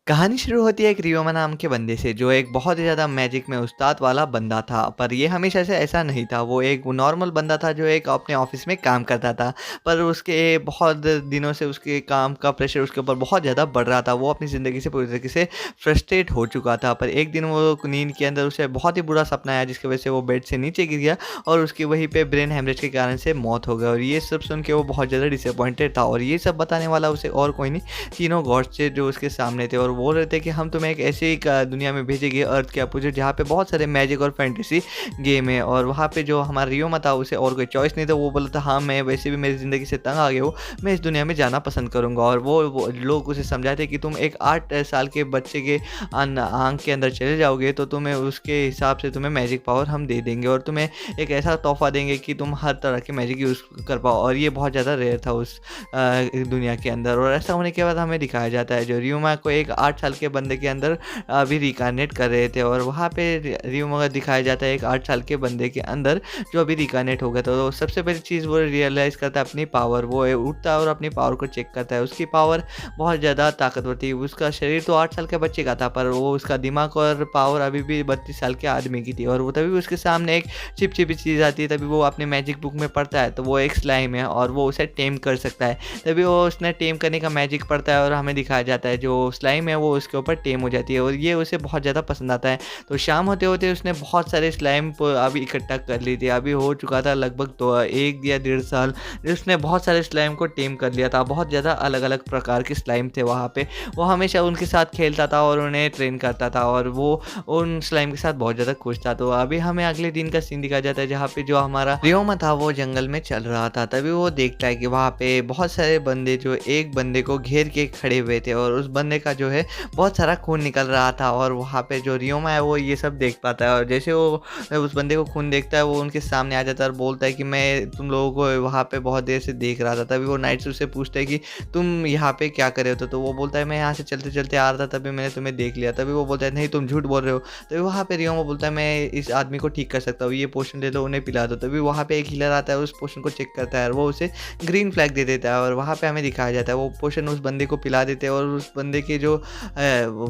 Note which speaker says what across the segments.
Speaker 1: कहानी शुरू होती है एक रियोमा नाम के बंदे से जो एक बहुत ही ज़्यादा मैजिक में उस्ताद वाला बंदा था। पर ये हमेशा से ऐसा नहीं था। वो एक नॉर्मल बंदा था जो एक अपने ऑफिस में काम करता था। पर उसके बहुत दिनों से उसके काम का प्रेशर उसके ऊपर बहुत ज़्यादा बढ़ रहा था। वो अपनी ज़िंदगी से पूरी तरीके से फ्रस्ट्रेट हो चुका था। पर एक दिन वो नींद के अंदर उसे बहुत ही बुरा सपना आया जिसकी वजह से वो बेड से नीचे गिर गया और उसकी वहीं पे ब्रेन हेमरेज के कारण से मौत हो गई। और ये सब सुन के वो बहुत ज़्यादा डिसअपॉइंटेड था और ये सब बताने वाला उसे और कोई नहीं, तीनों गॉड्स थे जो उसके सामने थे और बोल रहे थे कि हम तुम्हें एक ऐसी एक दुनिया में भेजेंगे अर्थ के अपोजिट जहाँ पे बहुत सारे मैजिक और फैंटेसी गेम है। और वहाँ पे जो हमारा रियोमा था उसे और कोई चॉइस नहीं था। वो बोला था हाँ, मैं वैसे भी मेरी ज़िंदगी से तंग आ गया हूँ, मैं इस दुनिया में जाना पसंद करूँगा। और वो लोग उसे समझाते कि तुम एक 8 साल के बच्चे के आंख के अंदर चले जाओगे तो तुम्हें उसके हिसाब से तुम्हें मैजिक पावर हम दे देंगे और तुम्हें एक ऐसा तोहफा देंगे कि तुम हर तरह के मैजिक यूज़ कर पाओ। और ये बहुत ज़्यादा रेयर था उस दुनिया के अंदर। और ऐसा होने के बाद हमें दिखाया जाता है जो रियोमा को एक 8 साल के बंदे के अंदर अभी रिकार्नेट कर रहे थे। और वहाँ पे रियोमा को दिखाया जाता है एक 8 साल के बंदे के अंदर जो अभी रिकार्नेट हो गया था। तो सबसे पहली चीज़ वो रियलाइज़ करता है अपनी पावर। वो उठता है और अपनी पावर को चेक करता है। उसकी पावर बहुत ज़्यादा ताकतवर थी। उसका शरीर तो 8 साल के बच्चे का था पर वो उसका दिमाग और पावर अभी भी 32 साल के आदमी की थी। और वो तभी उसके सामने एक चिपचिपी चीज़ आती है। तभी वो अपने मैजिक बुक में पढ़ता है तो वो एक स्लाइम है और वो उसे टेम कर सकता है। तभी वो उसने टेम करने का मैजिक पढ़ता है और हमें दिखाया जाता है जो स्लाइम है वो उसके ऊपर टेम हो जाती है और ये उसे बहुत ज़्यादा पसंद आता है। तो शाम होते होते उसने बहुत सारे स्लाइम अभी इकट्ठा कर ली थी। अभी हो चुका था लगभग तो 1 या 1.5 साल उसने बहुत सारे स्लाइम को टेम कर लिया था। बहुत ज़्यादा अलग अलग प्रकार के स्लाइम थे वहाँ पे। वो हमेशा उनके साथ खेलता था और उन्हें ट्रेन करता था और वो उन स्लाइम के साथ बहुत ज़्यादा खुश था। तो अभी हमें अगले दिन का सीन दिखाया जाता है जहाँ पे जो हमारा रियोमा था वो जंगल में चल रहा था। तभी वो देखता है कि वहाँ पे बहुत सारे बंदे जो एक बंदे को घेर के खड़े हुए थे और उस बंदे का जो है बहुत सारा खून निकल रहा था। और वहाँ पे जो रियोमा है वो ये सब देख पाता है और जैसे वो उस बंदे को खून देखता है वो उनके सामने आ जाता है और बोलता है कि मैं तुम लोगों को वहाँ पे बहुत देर से देख रहा था। तभी वो नाइट उससे पूछता है कि तुम यहाँ पे क्या कर रहे हो। तो वो बोलता है मैं यहाँ से चलते चलते आ रहा था तभी मैंने तुम्हें देख लिया। तभी वो बोलता है नहीं तुम झूठ बोल रहे हो। तभी वहाँ पे रियोमा बोलता है मैं इस आदमी को ठीक कर सकता हूँ, ये पोशन ले लो उन्हें पिला दो। तभी वहाँ पे एक हीलर आता है उस पोशन को चेक करता है और वो उसे ग्रीन फ्लैग दे देता है। और वहाँ पे हमें दिखाया जाता है वो पोशन उस बंदे को पिला देते हैं और उस बंदे के जो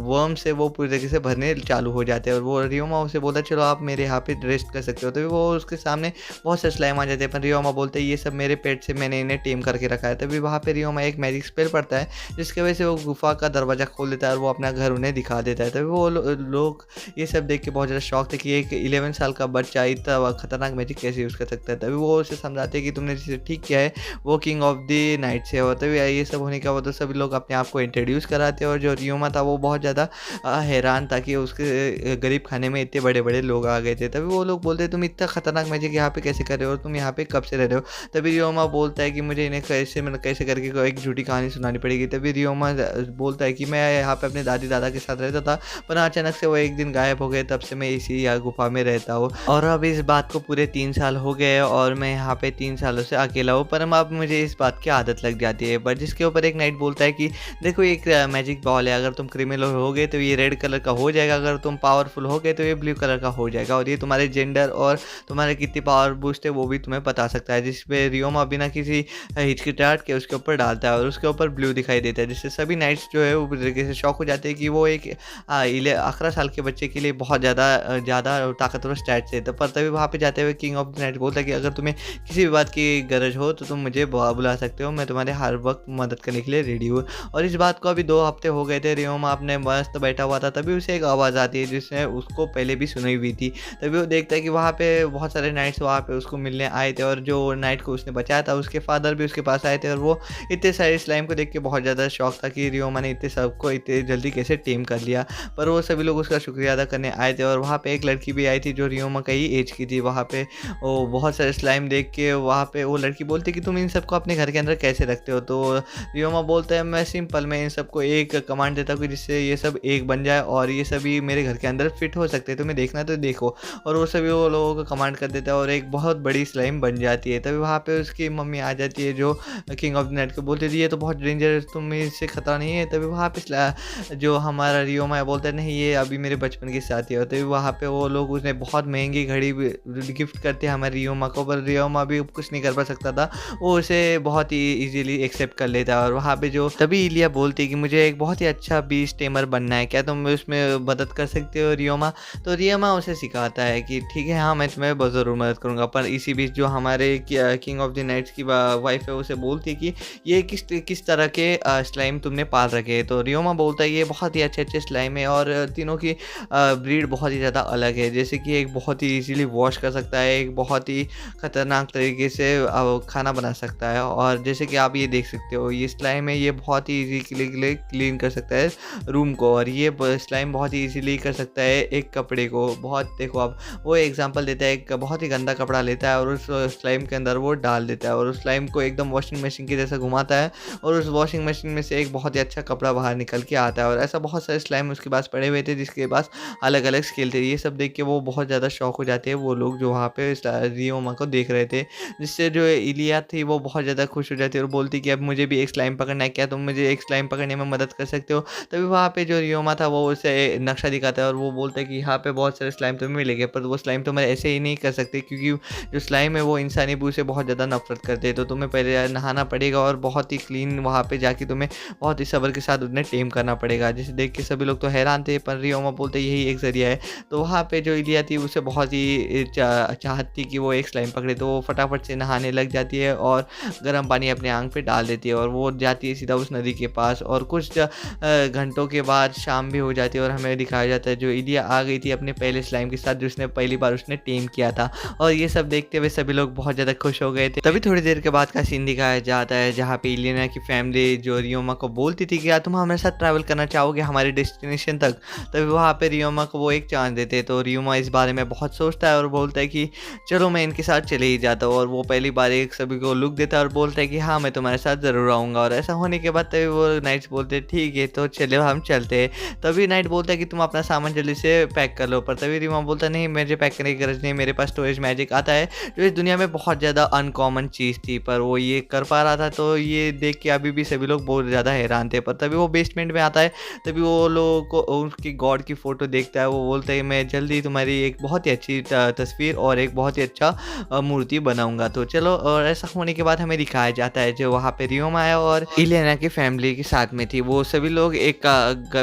Speaker 1: वर्म्स है वो पूरी तरीके से भरने चालू हो जाते हैं। और वो रियोमा उसे बोलता है चलो आप मेरे यहाँ पे रेस्ट कर सकते हो। तभी वो उसके सामने बहुत से स्लाइम आ जाते हैं पर रियोमा बोलते हैं ये सब मेरे पेट से मैंने इन्हें टेम करके रखा है। तभी वहाँ पे रियोमा एक मैजिक स्पेल पड़ता है जिसकी वजह से वो गुफा का दरवाज़ा खोल देता है और वो अपना घर उन्हें दिखा देता है। तभी वो लोग ये सब देख के बहुत ज़्यादा शौक थे कि एक 11 साल का बच्चा इतना खतरनाक मैजिक कैसे यूज़ कर सकता है। तभी वो उसे समझाते हैं कि तुमने जिसे ठीक किया है वो किंग ऑफ द नाइट से। और तभी ये सब होने के बाद तो सभी लोग अपने आप को इंट्रोड्यूस कराते हैं और जो रियोमा था वो बहुत ज़्यादा हैरान था कि उसके गरीब खाने में इतने बड़े बड़े लोग आ गए थे। तभी वो लोग बोलते हैं तुम इतना खतरनाक मैजिक यहाँ पे कैसे कर रहे हो और तुम यहाँ पे कब से रह रहे हो। तभी रियोमा बोलता है कि मुझे इन्हें कैसे करके एक झूठी कहानी सुनानी पड़ेगी। तभी रियोमा बोलता है कि मैं यहाँ पे अपने दादी दादा के साथ रहता था पर अचानक से वो एक दिन गायब हो गए, तब से मैं इसी गुफा में रहता हूँ। और अब इस बात को पूरे 3 साल हो गए और मैं यहाँ पे 3 सालों से अकेला हूँ पर अब मुझे इस बात की आदत लग जाती है। पर जिसके ऊपर एक नाइट बोलता है कि देखो एक मैजिक बॉल है, अगर तुम क्रिमिनल होगे तो ये रेड कलर का हो जाएगा, अगर तुम पावरफुल होगे तो ये ब्लू कलर का हो जाएगा और ये तुम्हारे जेंडर और तुम्हारे कितनी पावर बूस्ट है वो भी तुम्हें बता सकता है। जिस पे रियोमा बिना किसी हिचकिचाहट के उसके ऊपर डालता है और उसके ऊपर ब्लू दिखाई देता है जिससे सभी नाइट्स जो है वो पूरी तरीके से शॉक हो जाते हैं कि वो एक 11 साल के बच्चे के लिए बहुत ज़्यादा ताकतवर स्टैट्स है। तो पर तभी वहाँ पे जाते हुए किंग ऑफ द नाइट बोलता है कि अगर तुम्हें किसी भी बात की गरज हो तो तुम मुझे बुला सकते हो, मैं तुम्हारे हर वक्त मदद करने के लिए रेडी हूँ। और इस बात को अभी 2 हफ्ते हो गए थे, रियोमा अपने मस्त बैठा हुआ था तभी उसे एक आवाज़ आती है जिसने उसको पहले भी सुनी हुई थी। तभी वो देखता है कि वहाँ पे बहुत सारे नाइट्स वहाँ पे उसको मिलने आए थे और जो नाइट को उसने बचाया था उसके फादर भी उसके पास आए थे और वो इतने सारे स्लाइम को देख के बहुत ज़्यादा शौक था कि रियोमा ने इतने सबको इतने जल्दी कैसे टेम कर लिया। पर वो सभी लोग उसका शुक्रिया अदा करने आए थे और वहाँ पे एक लड़की भी आई थी जो रियोमा का ही एज की थी। वहाँ पे वो बहुत सारे स्लाइम देख के वहाँ पे वो लड़की बोलती कि तुम इन सबको अपने घर के अंदर कैसे रखते हो। तो रियोमा बोलता है मैं सिंपल, मैं इन सबको एक कमांड देता हूँ कि जिससे ये सब एक बन जाए और ये सभी मेरे घर के अंदर फिट हो सकते हैं, तुम्हें देखना तो देखो। और वो सभी वो लोगों को कमांड कर देता है और एक बहुत बड़ी स्लाइम बन जाती है। तभी वहाँ पे उसकी मम्मी आ जाती है जो किंग ऑफ द नाइट को बोलती थी ये तो बहुत डेंजर, तुम इससे खतरा नहीं है। तभी वहाँ पे जो हमारा रियोमा है बोलता है नहीं ये अभी मेरे बचपन के साथी है। तभी वहाँ पे वो लोग उसने बहुत महंगी घड़ी गिफ्ट करते हैं हमारे रियोमा को, पर रियोमा भी कुछ नहीं कर पा सकता था, वो उसे बहुत ही इजीली एक्सेप्ट कर लेता है। और वहाँ पे जो तभी इलिया बोलती है कि मुझे एक बहुत ही अच्छा अच्छा बीच टेमर बनना है, क्या तुम उसमें मदद कर सकते हो रियोमा? तो रियोमा उसे सिखाता है कि ठीक है, हाँ, मैं तुम्हें ज़रूर मदद करूँगा। पर इसी बीच जो हमारे किंग ऑफ द नाइट्स की वाइफ़ है, उसे बोलती है कि ये किस तरह के स्लाइम तुमने पाल रखे हैं? तो रियोमा बोलता है ये बहुत ही अच्छे-अच्छे स्लाइम है और तीनों की ब्रीड बहुत ही ज़्यादा अलग है। जैसे कि एक बहुत ही ईज़िली वॉश कर सकता है, एक बहुत ही खतरनाक तरीके से खाना बना सकता है, और जैसे कि आप ये देख सकते हो, ये स्लाइम है, ये बहुत ही ईज़िली क्लीन कर सकता है रूम को, और ये स्लाइम बहुत ही ईज़िली कर सकता है एक कपड़े को। बहुत देखो, आप वो एग्जांपल देता है, एक बहुत ही गंदा कपड़ा लेता है और उस स्लाइम के अंदर वो डाल देता है और उस स्लाइम को एकदम वॉशिंग मशीन की जैसा घुमाता है और उस वॉशिंग मशीन में से एक बहुत ही अच्छा कपड़ा बाहर निकल के आता है। और ऐसा बहुत सारे स्लाइम उसके पास पड़े हुए थे जिसके पास अलग-अलग स्किल थे। ये सब देख के वो बहुत ज़्यादा शॉक हो जाते हैं, वो लोग जो वहाँ पे रियोमा को देख रहे थे। जिससे जो इलिया थी वो बहुत ज़्यादा खुश हो जाती है और बोलती कि अब मुझे भी एक स्लाइम पकड़ना है, क्या तुम मुझे एक स्लाइम पकड़ने में मदद कर सकते हो? तभी वहाँ पे जो रियोमा था वो उसे नक्शा दिखाता है और वो बोलता है कि यहाँ पे बहुत सारे स्लाइम तुम्हें मिलेंगे, पर वो स्लाइम तुम्हें ऐसे ही नहीं कर सकते, क्योंकि जो स्लाइम है वो इंसानी बू से बहुत ज़्यादा नफ़रत करते हैं। तो तुम्हें पहले नहाना पड़ेगा और बहुत ही क्लीन वहाँ पे जाके तुम्हें बहुत ही सब्र के साथ उन्हें टेम करना पड़ेगा। जिसे देख के सभी लोग तो हैरान थे, पर रियोमा बोलते यही एक ज़रिया है। तो वहाँ पे जो इलिया थी उसे बहुत ही चाहत थी कि वो एक स्लाइम पकड़े, तो वो फटाफट से नहाने लग जाती है और गर्म पानी अपने आँख पे डाल देती है और वो जाती है सीधा उस नदी के पास। और कुछ घंटों के बाद शाम भी हो जाती है और हमें दिखाया जाता है जो इलिया आ गई थी अपने पहले स्लाइम के साथ, जो उसने पहली बार उसने टेम किया था। और ये सब देखते हुए सभी लोग बहुत ज़्यादा खुश हो गए थे। तभी थोड़ी देर के बाद का सीन दिखाया जाता है जहाँ पे इलियाना की फैमिली जो रियोमा को बोलती थी कि क्या तुम हमारे साथ ट्रैवल करना चाहोगे हमारे डेस्टिनेशन तक? तभी वहाँ पे रियोमा को वो एक चांस देते हैं। तो रियोमा इस बारे में बहुत सोचता है और बोलता है कि चलो मैं इनके साथ चले ही जाता हूँ, और वो पहली बार एक सभी को लुक देता है और बोलता है कि हाँ, मैं तुम्हारे साथ ज़रूर आऊँगा। और ऐसा होने के बाद तभी वो नाइट्स बोलते हैं ठीक है, तो चलो हम चलते हैं। तभी नाइट बोलता है कि तुम अपना सामान जल्दी से पैक कर लो, पर तभी रियोमा बोलता है नहीं, मुझे पैक करने की गरज नहीं, मेरे पास स्टोरेज मैजिक आता है जो इस दुनिया में बहुत ज़्यादा अनकॉमन चीज़ थी, पर वो ये कर पा रहा था। तो ये देख के अभी भी सभी लोग बहुत ज़्यादा हैरान थे। पर तभी वो बेसमेंट में आता है, तभी वो लोगों को उसकी गॉड की फ़ोटो देखता है। वो बोलता है मैं जल्दी तुम्हारी एक बहुत ही अच्छी तस्वीर और एक बहुत ही अच्छा मूर्ति बनाऊंगा। तो चलो, और ऐसा होने के बाद हमें दिखाया जाता है जो वहाँ पे रियोमा है और इलियाना की फैमिली के साथ में थी, वो सभी लोग एक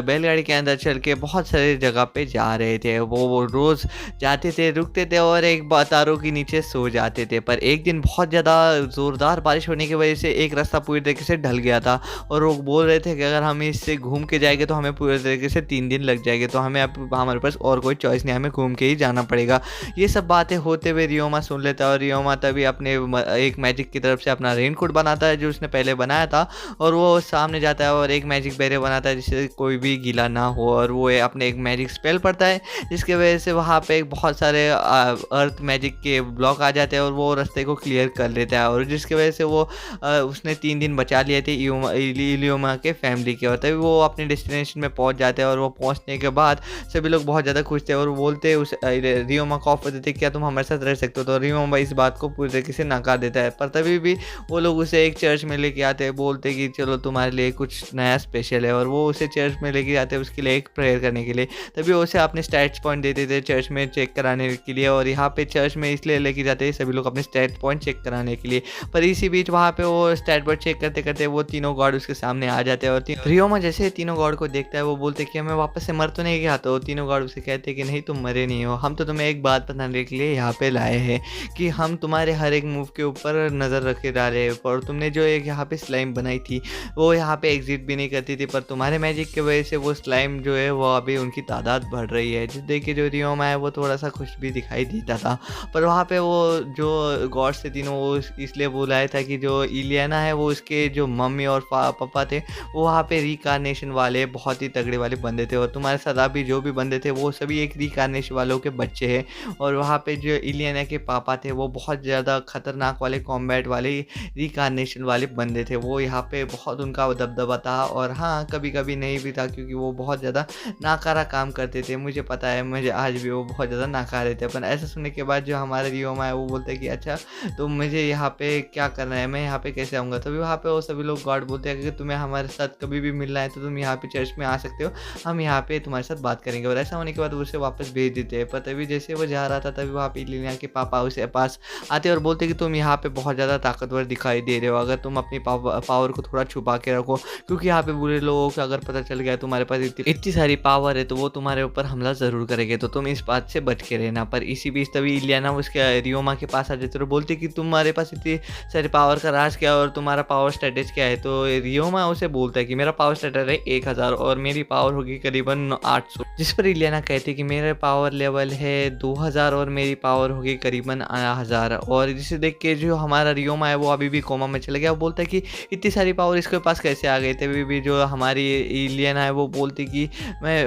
Speaker 1: बैलगाड़ी के अंदर चल के बहुत सारे जगह पे जा रहे थे। वो रोज़ जाते थे, रुकते थे और एक तारों के नीचे सो जाते थे। पर एक दिन बहुत ज़्यादा ज़ोरदार बारिश होने की वजह से एक रास्ता पूरी तरीके से ढल गया था और वो बोल रहे थे कि अगर हम इससे घूम के जाएंगे तो हमें पूरे तरीके से 3 दिन लग जाएंगे, तो हमें अब हमारे पास और कोई चॉइस नहीं, हमें घूम के ही जाना पड़ेगा। ये सब बातें होते हुए रियोमा सुन लेता है और रियोमा तभी अपने एक मैजिक की तरफ से अपना रेनकोट बनाता है जो उसने पहले बनाया था, और वो सामने जाता है और एक मैजिक बैरियर बनाता है जिससे कोई भी गीला ना हो, और वो अपने एक मैजिक स्पेल पढ़ता है जिसकी वजह से वहाँ पे बहुत सारे अर्थ मैजिक के ब्लॉक आ जाते हैं और वो रास्ते को क्लियर कर लेता है, और जिसकी वजह से वो उसने 3 दिन बचा लिए थे इलियोमा के फैमिली के। और तभी वो अपने डेस्टिनेशन में पहुंच जाते हैं और वो पहुंचने के बाद सभी लोग बहुत ज़्यादा खुश थे और बोलते उस रियोमा को ऑफर देते क्या तुम हमारे साथ रह सकते हो? तो रियोमा इस बात को पूरी तरीके से नकार देता है। पर तभी भी वो लोग उसे एक चर्च में लेके आते हैं, बोलते कि चलो तुम्हारे लिए कुछ नया स्पेशल है, और वो उसे चर्च में लेके जाते हैं उसके लिए एक प्रेयर करने के लिए। तभी वो उसे अपने स्टैट्स पॉइंट देते थे चर्च में चेक कराने के लिए, और यहाँ पे चर्च में इसलिए लेके जाते हैं सभी लोग अपने स्टैट पॉइंट चेक कराने के लिए। पर इसी बीच वहाँ पे वो स्टैट पॉइंट चेक करते करते वो तीनों गॉड उसके सामने आ जाते हैं, और रियोमा जैसे तीनों गॉड को देखता है वो बोलते कि हमें वापस से मर तो नहीं गया? तो तीनों गॉड उसे कहते हैं कि नहीं, तुम मरे नहीं हो, हम तो तुम्हें एक बात बताने के लिए यहाँ पे लाए हैं कि हम तुम्हारे हर एक मूव के ऊपर नज़र रखे डाले, और तुमने जो एक यहाँ पे स्लाइम बनाई थी वो यहाँ पे एग्जिट भी नहीं करती थी, पर तुम्हारे मैजिक की वजह से वो स्लाइम जो है वो अभी उनकी तादाद बढ़ रही है। जिस देख के जो रियोमा है वो थोड़ा सा खुश भी दिखाई देता था। पर वहाँ पे वो जो गॉड्स थे तीनों वो इसलिए बुलाया था कि जो इलियाना है वो उसके जो मम्मी और पापा थे वो वहाँ पे रिकार्नेशन वाले बहुत ही तगड़े वाले बंदे थे, और तुम्हारे साथ अभी जो भी बंदे थे वो सभी एक रिकार्नेशन वालों के बच्चे हैं। और वहाँ पे जो इलियाना के पापा थे वो बहुत ज़्यादा खतरनाक वाले कॉम्बैट वाले रिकार्नेशन वाले बंदे थे। वो यहाँ पे बहुत उनका दबदबा था, और हाँ कभी कभी नहीं भी था क्योंकि वो बहुत ज़्यादा नाकारा काम करते थे। मुझे पता है, मुझे आज भी वो बहुत ज़्यादा नाकारे थे। पर ऐसा सुनने के बाद जो हमारा रियोमा है वो बोलते हैं कि अच्छा तो मुझे यहाँ पे क्या करना है, मैं यहाँ पे कैसे आऊँगा? तभी वहाँ पे वो सभी लोग गॉड बोलते हैं कि तुम्हें हमारे साथ कभी भी मिलना है तो तुम यहाँ पे चर्च में आ सकते हो, हम यहाँ पे तुम्हारे साथ बात करेंगे। और ऐसा होने के बाद उसे वापस भेज देते हैं। पर तभी जैसे वो जा रहा था तभी वहाँ पे इलियाना के पापा उसे पास आते और बोलते कि तुम यहाँ पे बहुत ज़्यादा ताकतवर दिखाई दे रहे हो, अगर तुम अपनी पावर को थोड़ा छुपा के रखो, क्योंकि यहाँ पे बुरे लोगों को अगर पता चल गया तुम्हारे पास इतनी इतनी सारी पावर है तो वो तुम्हारे ऊपर हमला ज़रूर करेंगे, तो तुम इस बात से बच के रहना। पर इसी बीच तभी इलियाना उसके रियोमा के पास आ जाती है और बोलती कि तुम्हारे पास इतनी सारी पावर का राज क्या है और तुम्हारा पावर स्टेटस क्या है। तो रियोमा उसे बोलता है कि मेरा पावर स्टेटस है 1000 और मेरी पावर होगी करीबन 800, जिस पर इलियाना कहती है कि मेरा पावर लेवल है 2000 और मेरी पावर होगी करीबन 1000। और जिसे देख के जो हमारा रियोमा है वो अभी भी कोमा में चला गया। वो बोलता है कि इतनी सारी पावर इसके पास कैसे आ गई थे। अभी भी जो हमारी इलियाना है वो बोलती कि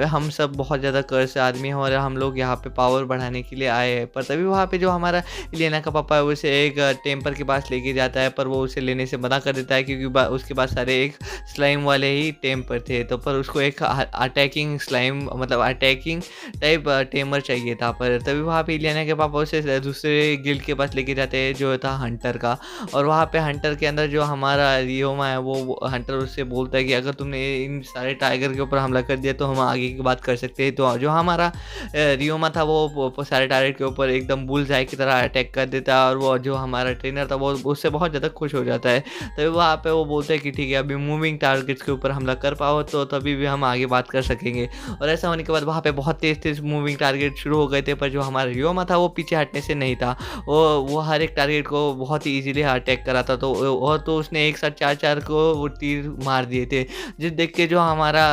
Speaker 1: हम सब बहुत ज़्यादा कर्स आदमी हैं और हम लोग यहाँ पे पावर बढ़ाने के लिए आए हैं। पर तभी वहाँ पे जो हमारा इलियाना का पापा है उसे एक टेम्पर के पास लेके जाता है, पर वो उसे लेने से मना कर देता है क्योंकि उसके पास सारे एक स्लाइम वाले ही टेम्पर थे। तो पर उसको एक अटैकिंग स्लाइम मतलब अटैकिंग टाइप टेमर चाहिए था। पर तभी वहाँ पे इलियाना के पापा उसे दूसरे गिल्ड के पास लेके जाते हैं जो था हंटर का। और वहाँ पे हंटर के अंदर जो हमारा रियोमा है वो हंटर उससे बोलता है कि अगर तुमने इन सारे टाइगर के ऊपर हमला कर दिया तो हम आगे की बात कर सकते हैं। तो जो हमारा रियोमा था वो सारे टारगेट के ऊपर एकदम बुल्स आई की तरह अटैक कर देता है और वो जो हमारा ट्रेनर था वो उससे बहुत ज़्यादा खुश हो जाता है। तभी वहाँ पे वो बोलते हैं कि ठीक है अभी मूविंग टारगेट्स के ऊपर हमला कर पाओ तो तभी भी हम आगे बात कर सकेंगे। और ऐसा होने के बाद वहाँ पे बहुत तेज़ मूविंग टारगेट शुरू हो गए थे, पर जो हमारा रियोमा था वो पीछे हटने से नहीं था। वो हर एक टारगेट को बहुत ही ईजिली अटैक करा था। तो उसने एक साथ 4-4 को वो तीर मार दिए थे, जिस देख के जो हमारा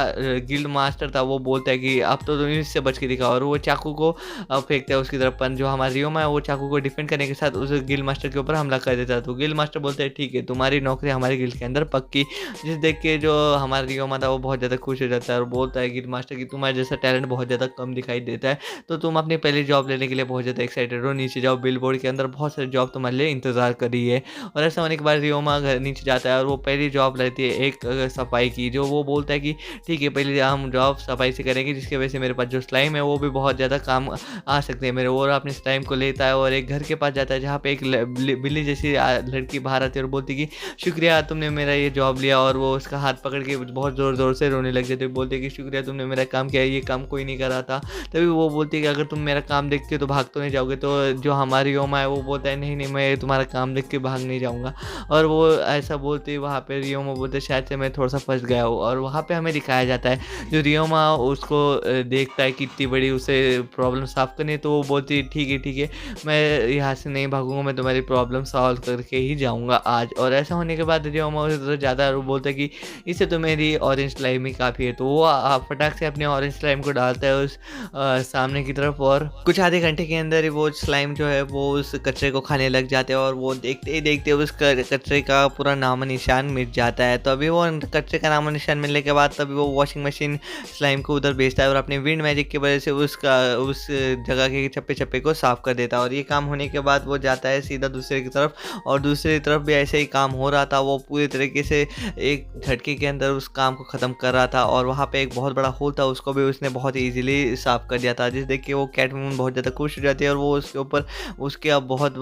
Speaker 1: गिल्ड मास्टर था वो बोलता है कि अब तो तुम इससे बच के दिखाओ। और वो चाकू को फेंकता है उसकी तरफ, पर जो हमारा रियोमा है वो चाकू को डिफेंड करने के साथ उस गिल्ड मास्टर के ऊपर हमला कर देता है। तो गिल्ड मास्टर बोलते हैं ठीक है तुम्हारी नौकरी हमारे गिल्ड के अंदर पक्की, जिस देख के जो हमारा रियोमा था वो बहुत ज़्यादा खुश हो जाता है और बोलता है गिल्ड मास्टर कि तुम्हारे जैसा टैलेंट बहुत ज़्यादा कम दिखाई देता है, तो तुम अपनी पहली जॉब लेने के लिए बहुत ज़्यादा एक्साइटेड हो, नीचे जाओ बिल बोर्ड के अंदर बहुत सारी जॉब तुम्हारे लिए इंतजार कर रही है। और ऐसा होने के बाद रियोमा घर नीचे जाता है और वो पहली जॉब लेती है एक सफाई की। जो वो बोलता है कि ठीक है पहले हम जॉब सफाई से करेंगे, जिसकी वजह से मेरे पास जो स्लाइम है वो भी बहुत ज़्यादा काम आ सकते हैं मेरे। और अपने स्लाइम को लेता है और एक घर के पास जाता है जहाँ पे एक बिल्ली जैसी लड़की बाहर आती है और बोलती कि शुक्रिया तुमने मेरा ये जॉब लिया। और वो उसका हाथ पकड़ के बहुत ज़ोर ज़ोर से रोने लग जाती है, बोलती है कि शुक्रिया तुमने मेरा काम किया, ये काम कोई नहीं कर रहा था। तभी वो बोलती है कि अगर तुम मेरा काम देखते हो तो भाग तो नहीं जाओगे। तो जो हमारी रियोमा है वो बोलता है नहीं मैं तुम्हारा काम देख के भाग नहीं जाऊँगा। और वो ऐसा बोलते ही वहाँ पे रियोमा बोलते शायद से मैं थोड़ा सा फंस गया हूँ। और वहाँ पे हमें दिखाया जाता है जो रियोमा उसको देखता है कि इतनी बड़ी उसे प्रॉब्लम सॉल्व करनी है, तो वो बोलती है ठीक है मैं यहाँ से नहीं भागूंगा, मैं तुम्हारी प्रॉब्लम सॉल्व करके ही जाऊँगा आज। और ऐसा होने के बाद रियोमा उसे ज़्यादा बोलता है कि इससे तो मेरी ऑरेंज स्लाइम ही काफ़ी है। तो वो फटाक से अपने ऑरेंज स्लाइम को डालता है उस सामने की तरफ और कुछ आधे घंटे के अंदर ही वो स्लाइम जो है वो उस कचरे को खाने लग जाते हैं और वो देखते ही देखते उस कचरे का पूरा नामो निशान मिट जाता है। तो अभी वो कचरे का नामो निशान मिलने के बाद तभी वो वॉशिंग मशीन स्लाइम को उधर भेजता है और अपने विंड मैजिक की वजह से उस जगह के चप्पे चप्पे को साफ कर देता है। और ये काम होने के बाद वो जाता है सीधा दूसरे की तरफ और दूसरी तरफ भी ऐसे ही काम हो रहा था। वो पूरी तरीके से एक झटके के अंदर उस काम को ख़त्म कर रहा था और वहाँ पे एक बहुत बड़ा होल था, उसको भी उसने बहुत ईजिली साफ कर दिया था, जिस देख के वो कैटवुमन बहुत ज़्यादा खुश हो जाती है और वो उसके ऊपर उसके अब बहुत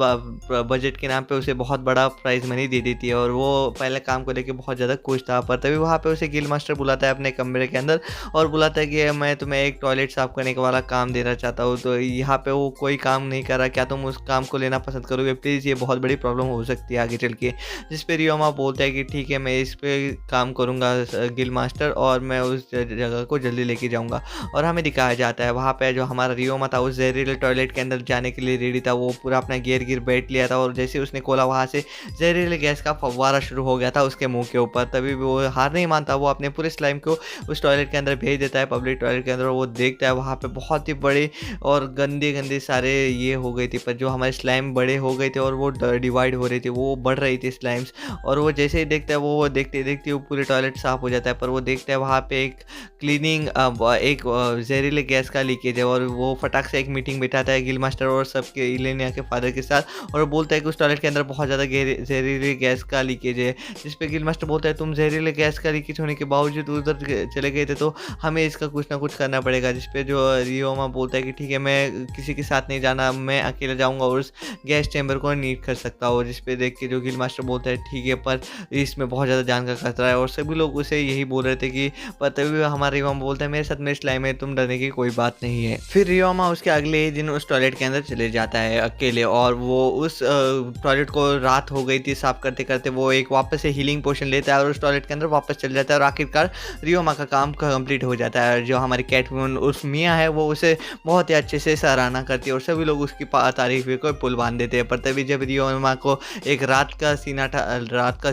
Speaker 1: बजट के नाम पे उसे बहुत बड़ा प्राइज़ मनी दे देती है। और वो पहले काम को लेके बहुत ज़्यादा खुश था। पर तभी वहाँ पे उसे गिल्ड मास्टर बुलाता है अपने कमरे के अंदर और बुलाता है कि मैं तुम्हें एक टॉयलेट साफ करने वाला काम देना चाहता हूँ। तो यहाँ पे वो कोई काम नहीं कर रहा, क्या तुम उस काम को लेना पसंद करोगे प्लीज़, ये बहुत बड़ी प्रॉब्लम हो सकती है आगे चल के। जिस पे रियोमा बोलता है कि ठीक है मैं इस पे काम करूँगा गिल्ड मास्टर और मैं उस जगह को जल्दी लेके जाऊँगा। और हमें दिखाया जाता है वहाँ पे जो हमारा रियोमा था उस जहरीले टॉयलेट के अंदर जाने के लिए रेडी था, वो पूरा अपना गियर बैठ लिया था और जैसे उसने खोला वहाँ से जहरीले गैस का फव्वारा शुरू हो गया था उसके मुंह के ऊपर। तभी वो हार नहीं मानता, वो अपने पूरे स्लाइम को उस टॉयलेट के अंदर भेज देता है पब्लिक टॉयलेट के अंदर। वो देखता है वहाँ पे बहुत ही बड़े और गंदे सारे ये हो गए थे, पर जो हमारे स्लाइम बड़े हो गए थे और वो डिवाइड हो रहे थे, वो बढ़ रही थी स्लाइम्स। और वो जैसे ही देखता है वो देखते देखते वो पूरे टॉयलेट साफ हो जाता है। पर वो देखता है वहाँ पे एक क्लीनिंग एक जहरीले गैस का लीकेज है और वो फटाक से एक मीटिंग बिठाता है गिल्ड मास्टर और सबके इलेनिया के फादर के साथ और बोलता है कि उस टॉयलेट के अंदर बहुत ज़्यादा जहरीले गैस का लीकेज है। जिस पे गिल्ड मास्टर बोलता है तुम जहरीले गैस का लीकेज होने के बावजूद उधर चले गए थे तो हमें इसका कुछ ना कुछ करना पड़ेगा। जिस पे जो रियोमा बोलता है कि ठीक है मैं किसी के साथ नहीं जाना, मैं अकेले जाऊँगा और उस गैस चैम्बर को नीट कर सकता हूँ। जिस पे देख के जो गिल्ड मास्टर बोलता है ठीक है पर इसमें बहुत ज़्यादा जान का खतरा है और सभी लोग उसे यही बोल रहे थे कि पर तभी हमारा रियोमा बोलता है मेरे साथ मेरे स्लाइम है, तुम डरने की कोई बात नहीं है। फिर रियोमा उसके अगले ही दिन उस टॉयलेट के अंदर चले जाता है अकेले और वो उस टॉयलेट को रात हो गई थी साफ करते करते वो एक वापस से हीलिंग पोशन लेता है और उस टॉयलेट के अंदर वापस चल जाता है और आखिरकार रियोमा का काम कंप्लीट हो जाता है। जो हमारी कैटवुमन उर्फ मिया है वो उसे बहुत ही अच्छे से सराहना करती है और सभी लोग उसकी तारीफ में कोई पुल बांध देते हैं। पर तभी जब रियोमा को एक रात का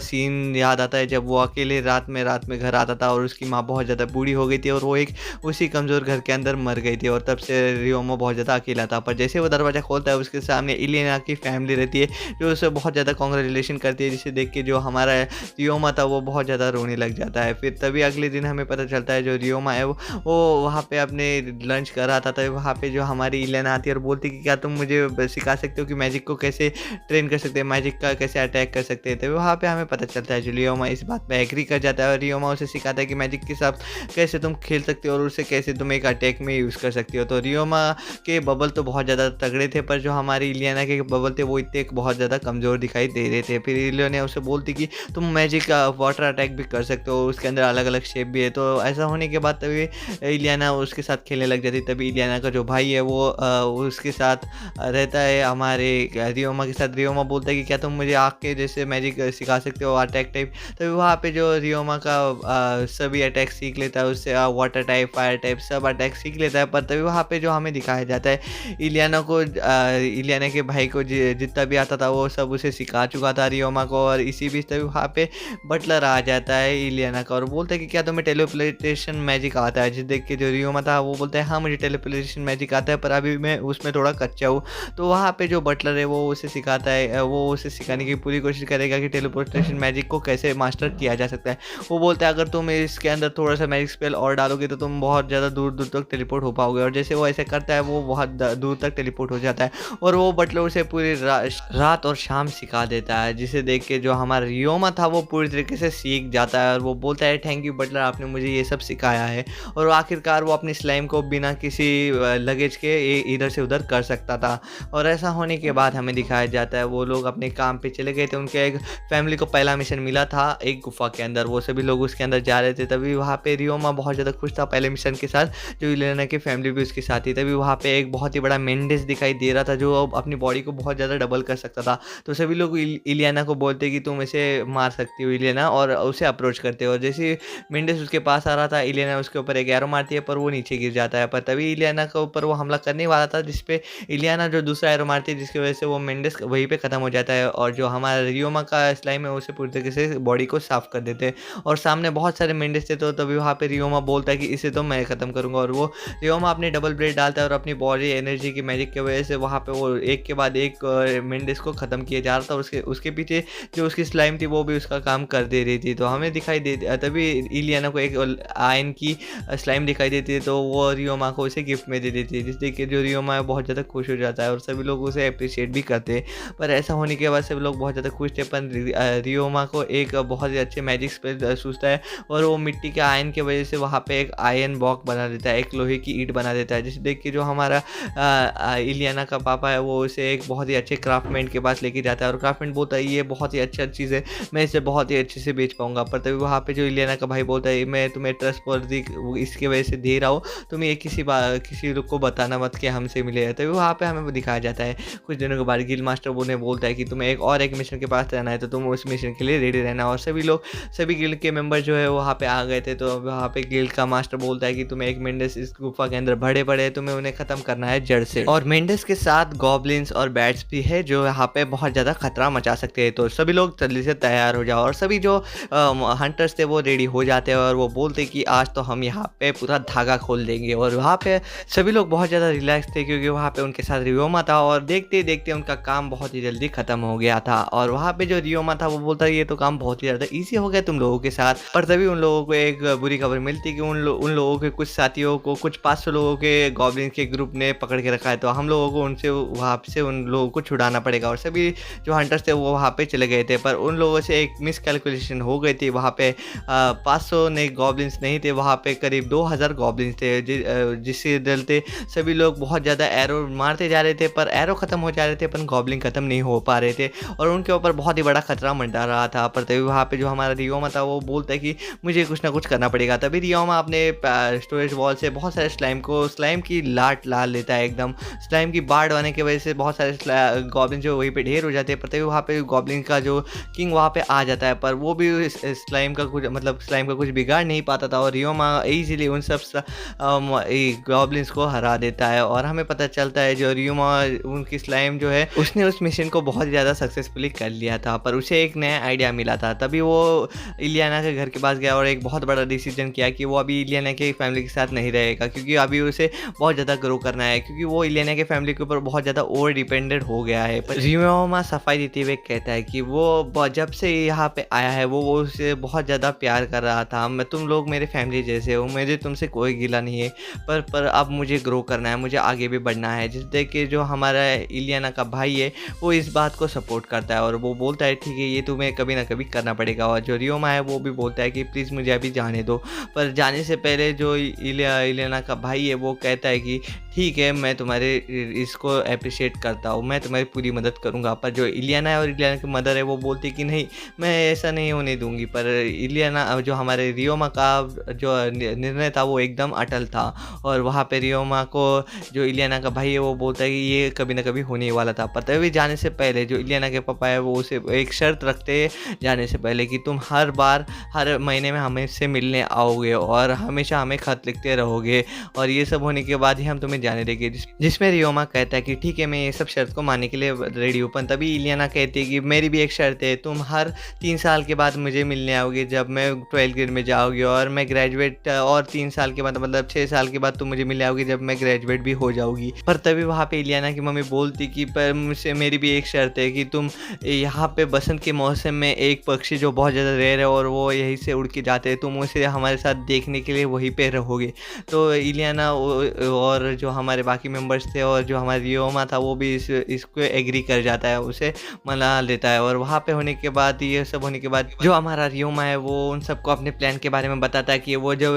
Speaker 1: सीन याद आता है, जब वो अकेले रात में घर आता था और उसकी माँ बहुत ज़्यादा बूढ़ी हो गई थी और वो एक उसी कमज़ोर घर के अंदर मर गई थी और तब से रियोमा बहुत ज़्यादा अकेला था। पर जैसे वो दरवाज़ा खोलता है उसके सामने इलियाना की फैमिली रहती है जो उसे बहुत ज़्यादा कांग्रेचुलेशन करती है, जिसे देख के जो हमारा रियोमा था वो बहुत ज़्यादा रोने लग जाता है। फिर तभी अगले दिन हमें पता चलता है जो रियोमा है वो वहाँ पे अपने लंच कर रहा था, तभी वहाँ पे जो हमारी इलियाना आती है और बोलती है कि क्या तुम मुझे सिखा सकते हो कि मैजिक को कैसे ट्रेन कर सकते हैं, मैजिक का कैसे अटैक कर सकते हैं। तभी वहाँ पे हमें पता चलता है जो रियोमा इस बात पे एग्री कर जाता है और रियोमा उसे सिखाता है कि मैजिक के साथ कैसे तुम खेल सकते हो और उसे कैसे तुम एक अटैक में यूज़ कर सकते हो। तो रियोमा के बबल तो बहुत ज़्यादा तगड़े थे, पर जो हमारी इलियाना के बबल थे वो इतने बहुत ज़्यादा कमज़ोर दिखाई दे रहे थे। फिर इलियाना उसे बोलती कि तुम मैजिक वाटर अटैक भी कर सकते हो, उसके अंदर अलग अलग शेप भी है। तो ऐसा होने के बाद तभी इलियाना उसके साथ खेलने लग जाती। तभी इलियाना का जो भाई है वो उसके साथ रहता है हमारे रियोमा के साथ। रियोमा बोलता है कि क्या तुम मुझे आग के जैसे मैजिक सिखा सकते हो, अटैक टाइप। तभी वहाँ पे जो रियोमा का सभी अटैक सीख लेता है, उससे वाटर टाइप, फायर टाइप सब अटैक सीख लेता है। पर तभी वहाँ पे जो हमें दिखाया जाता है इलियाना को, इलियाना के भाई को जितना भी आता था वो सब उसे सिखा चुका था रियोमा को। और इसी बीच तभी वहाँ पे बटलर आ जाता है इलियाना का और बोलता है कि क्या तुम्हें टेलीपोर्टेशन मैजिक आता है। जिस देख के जो रियोमा था वो बोलता है हाँ मुझे टेलीपोर्टेशन मैजिक आता है, पर अभी मैं उसमें थोड़ा कच्चा हूँ। तो वहाँ पे जो बटलर है वो उसे सिखाता है, वो उसे सिखाने की पूरी कोशिश करेगा कि टेलीपोर्टेशन मैजिक को कैसे मास्टर किया जा सकता है। वो बोलता है अगर तुम इसके अंदर थोड़ा सा मैजिक स्पेल और डालोगे तो तुम बहुत ज़्यादा दूर दूर तक टेलीपोर्ट हो पाओगे। और जैसे वो ऐसे करता है वो बहुत दूर तक टेलीपोर्ट हो जाता है और वो बटलर उसे पूरी रात और शाम सिखा देता है, जिसे देख के जो हमारा रियोमा था वो पूरी तरीके से सीख जाता है और वो बोलता है थैंक यू बटलर, आपने मुझे ये सब सिखाया है। और आखिरकार वो अपनी स्लाइम को बिना किसी लगेज के इधर से उधर कर सकता था। और ऐसा होने के बाद हमें दिखाया जाता है वो लोग अपने काम पे चले गए थे। उनके एक फैमिली को पहला मिशन मिला था एक गुफा के अंदर, वो सभी लोग उसके अंदर जा रहे थे। तभी वहाँ पे रियोमा बहुत ज़्यादा खुश था पहले मिशन के साथ, जो इलियाना की फैमिली भी उसके साथ थी। तभी वहाँ पे एक बहुत ही बड़ा मेंडिस दिखाई दे रहा था जो अपनी बॉडी को बहुत ज़्यादा डबल कर सकता था। तो सभी लोग इलियाना को बोलते कि तुम इसे मार सकती हो इलियाना, और उसे अप्रोच करते हो। और जैसे मेंडिस उसके पास आ रहा था इलियाना उसके ऊपर एक एरो मारती है पर वो नीचे गिर जाता है। पर तभी इलियाना के ऊपर वो हमला करने वाला था जिसपे इलियाना जो दूसरा एरो मारती है, जिसकी वजह से वो मेंडिस वहीं पे ख़त्म हो जाता है और जो हमारा रियोमा का स्लाइम है उसे पूरी तरीके से बॉडी को साफ कर देते हैं। और सामने बहुत सारे मेंडिस थे तो तभी वहाँ पे रियोमा बोलता है कि इसे तो मैं ख़त्म करूँगा। और वो रियोमा अपनी डबल ब्लेड डालता है और अपनी बॉडी एनर्जी की मैजिक की वजह से वहाँ पे वो एक के बाद एक मेंडिस को ख़त्म किया जा रहा था। उसके पीछे जो उसकी स्लाइम थी वो भी उसका काम कर दे रही थी। तो हमें दिखाई दे तभी इलियाना को एक आयन की स्लाइम दिखाई देती है तो वो रियोमा को उसे गिफ्ट में दे देती है, जिस देख के जो रियोमा है बहुत ज़्यादा खुश हो जाता है और सभी लोग उसे अप्रिशिएट भी करते हैं। पर ऐसा होने के बाद सभी लोग बहुत ज़्यादा खुश थे। पर रियोमा को एक बहुत ही अच्छे मैजिक स्पेल सूझता है और वो मिट्टी के आयन की वजह से वहाँ पे एक आयन बॉक्स बना देता है, एक लोहे की ईंट बना देता है, जिसे देख के जो हमारा इलियाना का पापा है वो उसे एक बहुत ही अच्छे क्राफ्टमैन के पास लेके जाता है। और क्राफ्टमैन बोलता है ये बहुत ही अच्छा चीज़ है, मैं इसे बहुत ही अच्छे से बेच पाऊंगा। पर तभी वहाँ पे जो इलियाना का भाई बोलता है मैं तुम्हें ट्रस्टवर्दी इसकी वजह से दे रहा हूँ, तुम ये किसी लोग को बताना मत कि हमसे मिले हैं। तभी वहाँ पे हमें दिखाया जाता है कुछ दिनों के बाद गिल मास्टर उन्हें बोलता है कि तुम्हें एक मिशन के पास रहना है तो तुम उस मिशन के लिए रेडी रहना। और सभी गिल्ड के मेंबर जो है वहाँ पे आ गए थे। तो वहाँ पे गिल्ड का मास्टर बोलता है कि तुम्हें एक मेंडिस इस गुफा के अंदर बड़े हैं, तुम्हें उन्हें खत्म करना है जड़ से। और मेंडिस के साथ गॉब्लिन्स और बैट्स भी है जो यहाँ पे बहुत ज़्यादा खतरा मचा सकते हैं। तो सभी लोग जल्दी से तैयार हो जाओ और सभी जो हंटर्स थे वो रेडी हो जाते हैं और वो बोलते कि आज तो हम यहाँ पे पूरा धागा खोल देंगे। और वहाँ पे सभी लोग बहुत ज़्यादा रिलैक्स थे क्योंकि वहाँ पे उनके साथ रियोमा था और देखते देखते उनका काम बहुत ही जल्दी खत्म हो गया था। और वहाँ पे जो रियोमा था वो बोलता है ये तो काम बहुत ही ज़्यादा ईजी हो गया तुम लोगों के साथ। पर तभी उन लोगों को एक बुरी खबर मिलती कि उन लोगों के कुछ साथियों को, कुछ 500 लोगों के गॉब्लिन के ग्रुप ने पकड़ के रखा है। तो हम लोगों को उनसे वहाँ से उन लोगों को छुड़ाना पड़ेगा। और सभी जो हंटर्स थे वो वहाँ पे चले गए थे, पर उन लोगों से एक मिसकैलकुलेशन हो गई थी। वहाँ पे 500 ने गॉब्लिन्स नहीं थे, वहाँ पे करीब 2000 गॉब्लिन्स थे, जिससे डलते सभी लोग बहुत ज़्यादा एरो मारते जा रहे थे पर एरो ख़त्म हो जा रहे थे पर गॉब्लिन ख़त्म नहीं हो पा रहे थे और उनके ऊपर बहुत ही बड़ा खतरा मंडरा रहा था। पर तभी वहाँ पे जो हमारा रियोमा था वो बोलता है कि मुझे कुछ ना कुछ करना पड़ेगा। तभी रियोमा अपने स्टोरेज वॉल से बहुत सारे स्लाइम की लाट ला लेता है, एकदम स्लाइम की बाढ़ आने की वजह से बहुत सारे गॉब्लिन जो वहीं पे ढेर हो जाते हैं। पर तभी वहाँ पे गॉब्लिन का जो किंग वहाँ पे आ जाता है, पर वो भी स्लाइम का कुछ मतलब स्लाइम का कुछ बिगाड़ नहीं पाता था और रियोमा ईज़िली उन सब गॉब्लिन्स को हरा देता है और हमें पता चलता है जो रियोमा उनकी स्लाइम जो है उसने उस मिशन को बहुत ज़्यादा सक्सेसफुली कर लिया था, पर उसे एक नया आइडिया मिला था। तभी वो इलियाना के घर के पास गया और एक बहुत बड़ा डिसीजन किया कि वो अभी इलियाना की फैमिली के साथ नहीं रहेगा, क्योंकि अभी उसे बहुत ज़्यादा ग्रो करना है, क्योंकि वो इलियाना के फैमिली के ऊपर बहुत ज़्यादा ओवर डिपेंडेंट हो गया है। पर रियोमा सफाई देते हुए कहता है कि वो जब से यहाँ पे आया है वो उसे बहुत ज़्यादा प्यार कर रहा था। मैं तुम लोग मेरे फैमिली जैसे हो, मुझे तुमसे कोई गिला नहीं है, पर अब मुझे ग्रो करना है, मुझे आगे भी बढ़ना है। जिस देख के जो हमारा इलियाना का भाई है वो इस बात को सपोर्ट करता है और वो बोलता है ठीक है ये तुम्हें कभी ना कभी करना पड़ेगा। और जो रियोमा है वो भी बोलता है कि प्लीज़ मुझे अभी जाने दो, पर जाने से पहले जो इलियाना का भाई है वो कहता है कि ठीक है मैं तुम्हारे इसको अप्रिशिएट करता हूँ, मैं तुम्हारी पूरी मदद करूँगा। पर जो इलियाना है और इलियाना की मदर है वो बोलती है कि नहीं, मैं ऐसा नहीं होने दूँगी। पर इलियाना जो हमारे रियोमा का जो निर्णय था वो एकदम अटल था और वहाँ पे रियोमा को जो इलियाना का भाई है वो बोलता है कि ये कभी ना कभी होने ही वाला था। पर तभी जाने से पहले जो इलियाना के पापा है वो उसे एक शर्त रखते हैं जाने से पहले कि तुम हर महीने में हमसे मिलने आओगे और हमेशा हमें खत लिखते रहोगे और ये सब होने के बाद ही हम तुम्हें जाने देंगे। जिसमें रियोमा कहता है कि ठीक है मैं ये सब शर्त को मानने के लिए रेडी हूँ। पर तभी इलियाना कहती है कि मेरी भी एक शर्त है, तुम हर 3 साल के बाद मुझे मिलने आओगे जब मैं 12th ग्रेड में जाओगी और मैं ग्रेजुएट और 3 साल के बाद मतलब 6 साल के बाद तुम मुझे मिलने आओगी जब मैं ग्रेजुएट भी हो जाऊगी। पर तभी वहाँ पे इलियाना की मम्मी बोलती कि पर मुझसे मेरी भी एक शर्त है कि तुम यहाँ पे बसंत के मौसम में एक पक्षी जो बहुत ज़्यादा रेयर है और वो यहीं से उड़ के जाते हैं, तुम उसे हमारे साथ देखने के लिए वहीं पे रहोगे। तो इलियाना और जो हमारे बाकी मेंबर्स थे और जो हमारा रियोमा था वो भी इसको एग्री कर जाता है, उसे मना लेता है। और वहाँ पे होने के बाद ये सब होने के बाद जो हमारा रियोमा है वो उन सबको अपने प्लान के बारे में बताता है कि वो जो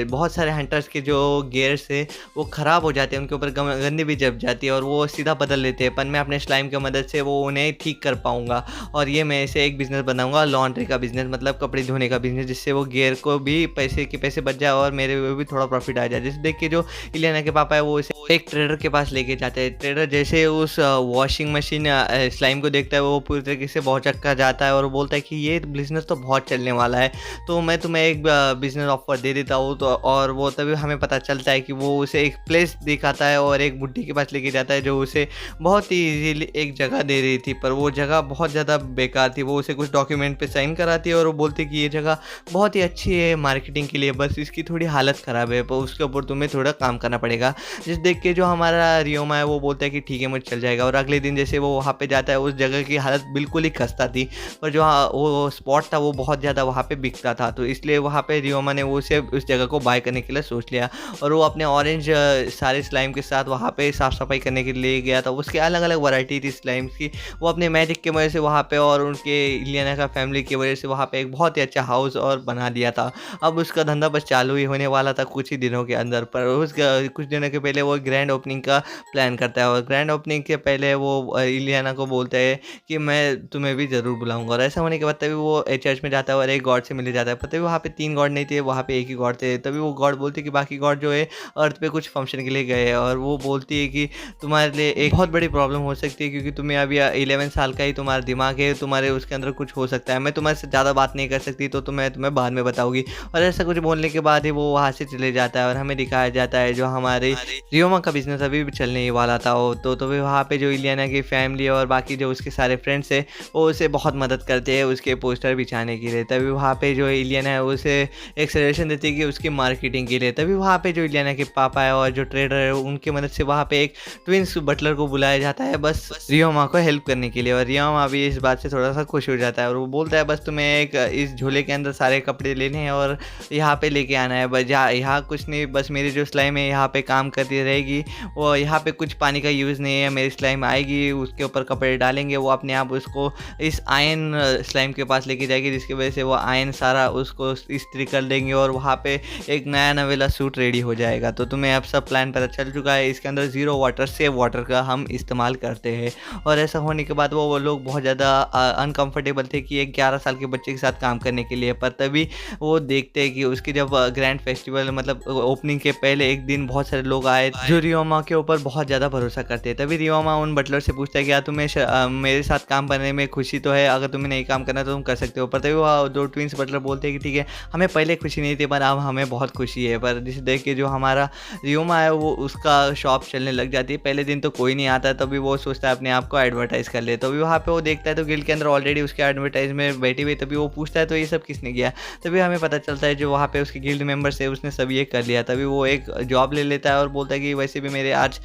Speaker 1: बहुत सारे हंटर्स के जो गियर्स है वो ख़राब हो जाते हैं, उनके ऊपर गंदी भी जम जाती है और वो सीधा बदल लेते हैं, पर मैं अपने स्लाइम की मदद से वो उन्हें ठीक कर पाऊँगा और ये मैं इसे एक बिज़नेस बनाऊँगा, लॉन्ड्री का बिज़नेस, मतलब कपड़े धोने का बिज़नेस, जिससे वो गियर को भी पैसे बच जाए और मेरे भी थोड़ा प्रॉफिट आ जाए। जिसे देख के जो इलियाना के पापा है वो इसे एक ट्रेडर के पास लेके जाते हैं। ट्रेडर जैसे उस वॉशिंग मशीन स्लाइम को देखता है वो पूरी तरीके से भौचक्का जाता है और बोलता है कि ये बिज़नेस तो बहुत चलने वाला है, तो मैं तुम्हें एक बिज़नेस ऑफर दे देता हूँ। तो और वो तभी हमें पता चलता है कि वो उसे एक प्लेस दिखाता है और एक बुड्ढी के पास लेके जाता है जो उसे बहुत ही ईजीली एक जगह दे रही थी, पर वो जगह बहुत ज़्यादा बेकार थी। वो उसे कुछ डॉक्यूमेंट पे साइन कराती है और वो बोलती है कि ये जगह बहुत ही अच्छी है मार्केटिंग के लिए, बस इसकी थोड़ी हालत ख़राब है, पर उसके ऊपर तुम्हें थोड़ा काम करना पड़ेगा। जिस देख के जो हमारा रियोमा है वो बोलता है कि ठीक है मुझे चल जाएगा। और अगले दिन जैसे वो वहाँ पे जाता है उस जगह की हालत बिल्कुल ही खस्ता थी, पर जो वो स्पॉट था वो बहुत ज़्यादा वहाँ पे बिकता था, तो इसलिए वहाँ पे रियोमा ने उसे उस जगह को बाय करने के लिए सोच लिया और वो अपने ऑरेंज सारे स्लाइम के साथ वहाँ पे साफ़ सफाई करने के लिए गया था। उसके अलग अलग वैरायटी थी स्लाइम्स की, वो अपने मैजिक की वजह से वहाँ पे और उनके इलियाना का फैमिली की वजह से वहाँ पे एक बहुत ही अच्छा हाउस और बना दिया था। अब उसका धंधा बस चालू ही होने वाला था कुछ ही दिनों के अंदर, पर उस कुछ दिनों के पहले वो ग्रैंड ओपनिंग का प्लान करता है और ग्रैंड ओपनिंग के पहले वो इलियाना को बोलता है कि मैं तुम्हें भी ज़रूर बुलाऊंगा। और ऐसा होने के बाद तभी वो चर्च में जाता है और एक गॉड से मिलने जाता है, पर तभी वहाँ पे 3 गॉड नहीं थे, वहाँ पे एक ही गॉड थे। तभी वो गॉड बोलते कि बाकी गॉड जो है अर्थ पे कुछ फंक्शन के लिए गए हैं और वो बोलती है कि तुम्हारे लिए एक बहुत बड़ी प्रॉब्लम हो सकती है, क्योंकि तुम्हें अभी 11 साल का ही तुम्हारा दिमाग है, तुम्हारे उसके अंदर कुछ हो सकता है, मैं तुम्हारे से ज़्यादा बात नहीं कर सकती, तो तुम्हें बाद में बताऊँगी। और ऐसा कुछ बोलने के बाद ही वो वहाँ से चले जाता है और हमें दिखाया जाता है जो हमारे रियोमा का बिजनेस अभी भी चलने ही वाला था। तो भी वहाँ पे जो इलियाना की फैमिली और बाकी जो उसके सारे फ्रेंड्स हैं वो उसे बहुत मदद करते हैं उसके पोस्टर बिछाने के लिए। तभी वहाँ पे जो इलियाना है उसे एक सजेशन देती है कि उसकी मार्केटिंग के लिए। तभी वहाँ पे जो इलियाना के पापा है और जो ट्रेडर है उनकी मदद से वहाँ पे एक ट्विंस बटलर को बुलाया जाता है बस रियोमा को हेल्प करने के लिए। और रियोमा भी इस बात से थोड़ा सा खुश हो जाता है और वो बोलता है बस तुम्हें एक इस झोले के अंदर सारे कपड़े लेने हैं और यहाँ पे लेके आना है, बस यहाँ कुछ नहीं, बस मेरी जो स्लाइम है यहाँ पे काम करती रहेगी, वो यहाँ पे कुछ पानी का यूज़ नहीं है, मेरी स्लाइम आएगी उसके ऊपर कपड़े डालेंगे, वो अपने आप उसको इस आयन स्लाइम के पास लेके जाएगी, जिसकी वजह से वो आयन सारा उसको इस्त्री कर देंगे और वहाँ पे एक नया नवेला सूट रेडी हो जाएगा। तो तुम्हें अब सब प्लान पता चल चुका है, इसके अंदर ज़ीरो वाटर सेव वाटर का हम इस्तेमाल करते हैं। और ऐसा होने के बाद वो लोग बहुत ज़्यादा अनकम्फर्टेबल थे कि एक 11 साल के बच्चे के साथ काम करने के लिए, पर तभी वो देखते हैं कि उसकी जब ग्रैंड फेस्टिवल मतलब ओपनिंग के पहले एक दिन बहुत सारे लोग आए जो रियोमा के ऊपर बहुत ज़्यादा भरोसा करते हैं। तभी रियोमा उन बटलर से पूछता है कि यार तुम्हें मेरे साथ काम करने में खुशी तो है, अगर तुम्हें नहीं काम करना तो तुम कर सकते हो। पर तभी वो दो ट्विंस बटलर बोलते हैं कि ठीक है, हमें पहले खुशी नहीं थी पर अब हमें बहुत खुशी है। पर जिसे देख के जो हमारा रियोमा है वो उसका शॉप चलने लग जाती है। पहले दिन तो कोई नहीं आता, तभी वो सोचता है अपने आप को एडवर्टाइज़ कर ले। तभी वहाँ पे वो देखता है तो गिल्ड के अंदर ऑलरेडी उसके एडवर्टाइज़ में बैठी हुई, तभी वो पूछता है तो ये सब किसने किया? तभी हमें पता चलता है जो वहाँ पे उसके गिल्ड मेंबर्स है उसने सब ये कर लिया। तभी वो एक जॉब ले लेता है और बोलता है कि वैसे भी मेरे आज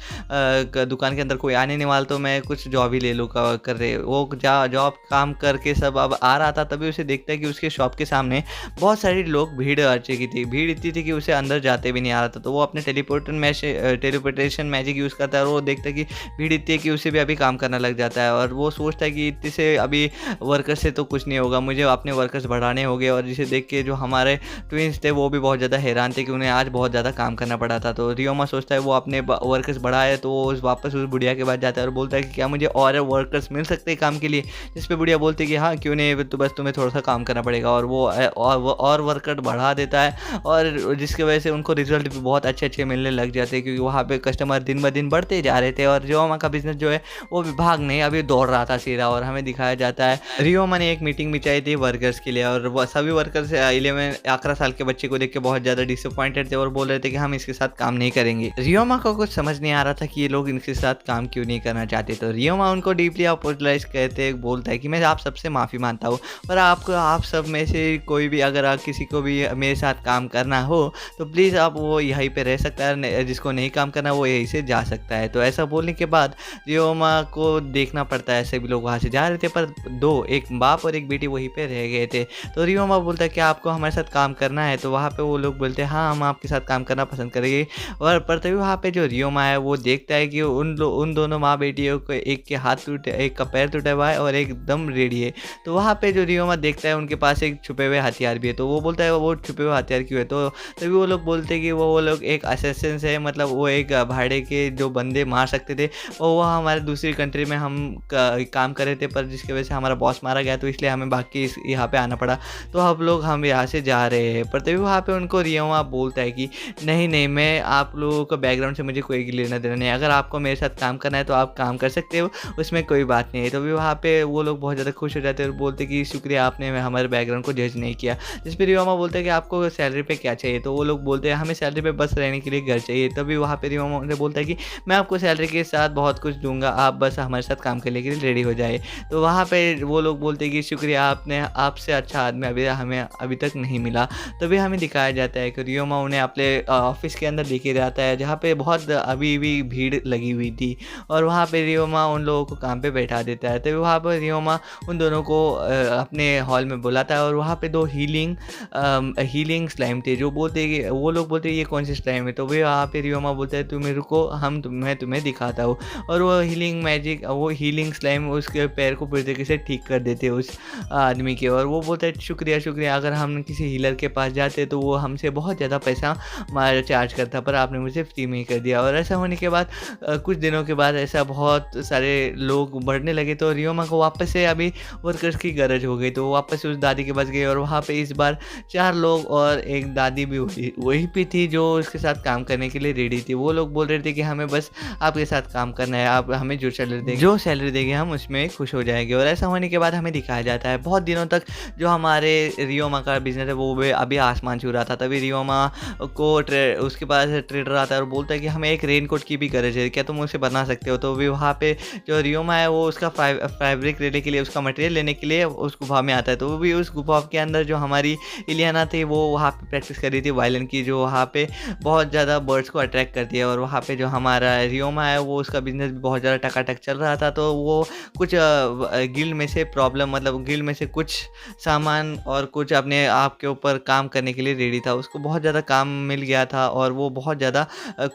Speaker 1: दुकान के अंदर कोई आने नहीं वाला, तो मैं कुछ जॉब ही ले लूँ कर रहे। वो जॉब काम करके सब अब आ रहा था, तभी उसे देखता है कि उसके शॉप के सामने बहुत सारे लोग भीड़ आ चुकी थी। भीड़ इतनी थी कि उसे अंदर जाते भी नहीं आ रहा था। तो वो अपने टेलीपोर्टेशन मैजिक यूज़ करता है और वो देखता है कि भीड़ इतनी है कि उसे भी अभी काम करना लग जाता है। और वो सोचता है कि इतने से अभी वर्कर्स से तो कुछ नहीं होगा, मुझे अपने वर्कर्स बढ़ाने होंगे। और जिसे देख के जो हमारे ट्विन्स थे वो भी बहुत ज़्यादा हैरान थे कि उन्हें आज बहुत ज़्यादा काम करना पड़ा था। तो रियोमा सोचता है वो अपने वर्कर्स बढ़ाए, तो वो वापस उस बुढ़िया के पास जाता है और बोलता है कि क्या मुझे और वर्कर्स मिल सकते हैं काम के लिए? जिस पे बुढ़िया बोलती है कि हाँ, क्यों नहीं, तो बस तुम्हें थोड़ा सा काम करना पड़ेगा। और वो और वर्कर बढ़ा देता है और जिसकी वजह से उनको रिजल्ट भी बहुत अच्छे मिलने लग जाते हैं, क्योंकि वहाँ पे कस्टमर दिन ब दिन बढ़ते जा रहे थे। और रियोमा का बिजनेस जो है वो विभाग नहीं अभी दौड़ रहा था सीधा। और हमें दिखाया जाता है रियोमा ने एक मीटिंग भी चाहिए थी वर्कर्स के लिए, और वो सभी वर्कर्स 11 साल के बच्चे को देख के बहुत ज़्यादा डिसअपॉइंटेड थे और बोल रहे थे कि हम इसके साथ काम नहीं करेंगे। रियोमा को कुछ समझ नहीं आ रहा था कि ये लोग इनके साथ काम क्यों नहीं करना चाहते। तो रियोमा उनको डीपली अपोलोजाइज कहते बोलता है कि मैं आप सबसे माफ़ी मांगता हूँ, पर आप सब में से कोई भी अगर आप किसी को भी मेरे साथ काम करना हो तो प्लीज़ आप वो यहीं पे रह सकता है, जिसको नहीं काम करना वो यहीं से जा सकता है। तो ऐसा बोलने के बाद रियोमा को देखना पड़ता है सभी लोग वहाँ से जा रहे थे, पर एक बाप और एक बेटी वहीं पे रह गए थे। तो रियोमा बोलता है कि आपको हमारे साथ काम करना है? तो वहाँ पे वो लोग बोलते हैं हाँ, हम आपके साथ काम करना पसंद करेंगे। और पर तभी वहाँ पे जो रियोमा है वो देखता है कि उन दोनों माँ बेटियों को एक के हाथ टूटे, एक का पैर टूटा हुआ है और एक दम रेडी है। तो वहाँ पे जो रियोमा देखता है उनके पास एक छुपे हुए हथियार भी है। तो वो बोलता है वो छुपे हुए हथियार क्यों है? तो तभी वो लोग बोलते हैं कि वो लोग एक असैसिन्स है, मतलब वो एक भाड़े के जो बंदे मार सकते थे, और वो हमारे दूसरी कंट्री में हम काम कर रहे थे, पर जिसकी वजह से हमारा बॉस मारा गया, तो इसलिए हमें बाकी यहाँ पे आना पड़ा। तो हम यहाँ से जा रहे हैं। पर तभी वहाँ पे उनको रियोमा बोलता है कि नहीं, मैं आप लोगों को बैकग्राउंड से मुझे कोई लेना देना नहीं है। अगर आपको मेरे साथ काम करना है तो आप काम कर सकते हो, उसमें कोई बात नहीं है। तो भी वहाँ पे वो लोग बहुत ज़्यादा खुश हो जाते हैं और बोलते हैं कि शुक्रिया, आपने हमारे बैकग्राउंड को जज नहीं किया। जिस पर रियोमा बोलता है कि आपको सैलरी पे क्या चाहिए? तो वो लोग बोलते हैं हमें सैलरी पे बस रहने के लिए घर चाहिए। तभी वहाँ पे रियोमा उन्हें बोलता है कि मैं आपको सैलरी के साथ बहुत कुछ दूंगा, आप बस हमारे साथ काम करने के लिए रेडी हो जाए। तो वहाँ पे वो लोग बोलते हैं कि शुक्रिया, आपसे अच्छा आदमी हमें अभी तक नहीं मिला। तभी हमें दिखाया जाता है कि रियोमा उन्हें अपने ऑफिस के अंदर लेके जाता है, जहाँ पे बहुत अभी भी भीड़ लगी हुई थी। और वहाँ पे रियोमा उन लोगों को काम पे बैठा देता है। तभी वहाँ पर रियोमा उन दोनों को अपने हॉल में बुलाता है और वहाँ पे 2 हीलिंग स्लाइम थे, जो वो लोग बोलते हैं ये कौन सी स्लाइम है? तो वे वहाँ पे रियोमा बोलता है तुम्हें रुको, मैं तुम्हें दिखाता हूँ। और वो हीलिंग स्लाइम उसके पैर को पूरी तरीके से ठीक कर देते उस आदमी के। और वो बोलता है शुक्रिया, अगर हम किसी हीलर के पास जाते तो वो हमसे बहुत ज़्यादा पैसा चार्ज करता, पर आपने मुझे फ्री में ही कर दिया। और ऐसा होने के बाद कुछ दिनों के बाद ऐसा बहुत सारे लोग बढ़ने लगे, तो रियोमा को वापस से अभी वर्कर्स की गरज हो गई। तो वो वापस से उस दादी के पास गई और वहाँ पे इस बार 4 लोग और एक दादी भी वही पे थी जो उसके साथ काम करने के लिए रेडी थी। वो लोग बोल रहे थे कि हमें बस आपके साथ काम करना है, आप हमें जो सैलरी देंगे हम उसमें खुश हो जाएंगे। और ऐसा होने के बाद हमें दिखाया जाता है बहुत दिनों तक जो हमारे रियोमा का बिजनेस है वो भी अभी आसमान छू रहा था। तभी रियोमा को उसके पास ट्रेडर आता है और बोलता है कि हमें एक रेनकोट की भी गरज है, क्या तुम उसे बना सकते हो? तो भी वहाँ पे जो रियोमा है वो उसका फैब्रिक लेने के लिए, उसका मटेरियल लेने के लिए उस गुफा में आता है। तो वो भी उस गुफा के अंदर जो हमारी इलियाना थी वो वहाँ पे प्रैक्टिस कर रही थी वायलिन की, जो वहाँ पे बहुत ज़्यादा बर्ड्स को अट्रैक्ट करती है। और वहाँ पे जो हमारा रियोमा है वो उसका बिजनेस भी बहुत ज़्यादा टकाटक चल रहा था। तो वो कुछ गिल्ड में से कुछ सामान और कुछ अपने आप के ऊपर काम करने के लिए रेडी था, उसको बहुत ज़्यादा काम मिल गया था और वो बहुत ज़्यादा